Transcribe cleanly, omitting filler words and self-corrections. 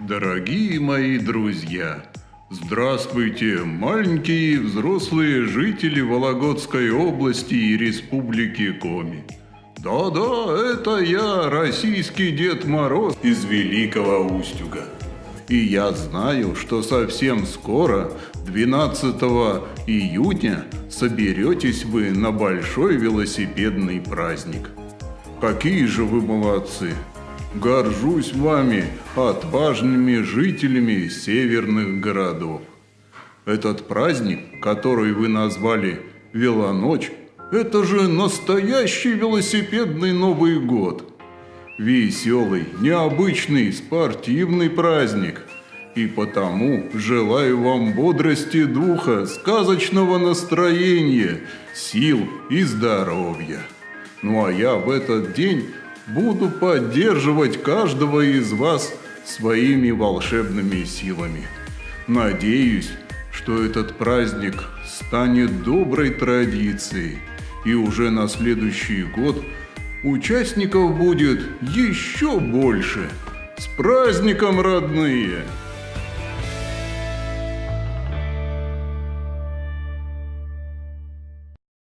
Дорогие мои друзья, здравствуйте, маленькие и взрослые жители Вологодской области и Республики Коми. Да-да, это я, российский Дед Мороз из Великого Устюга. И я знаю, что совсем скоро, 12 июня, соберетесь вы на большой велосипедный праздник. Какие же вы молодцы! Горжусь вами, отважными жителями северных городов. Этот праздник, который вы назвали Велоночь, это же настоящий велосипедный Новый год. Веселый, необычный, спортивный праздник. И потому желаю вам бодрости духа, сказочного настроения, сил и здоровья. Ну а я в этот день буду поддерживать каждого из вас своими волшебными силами. Надеюсь, что этот праздник станет доброй традицией, и уже на следующий год участников будет еще больше. С праздником, родные!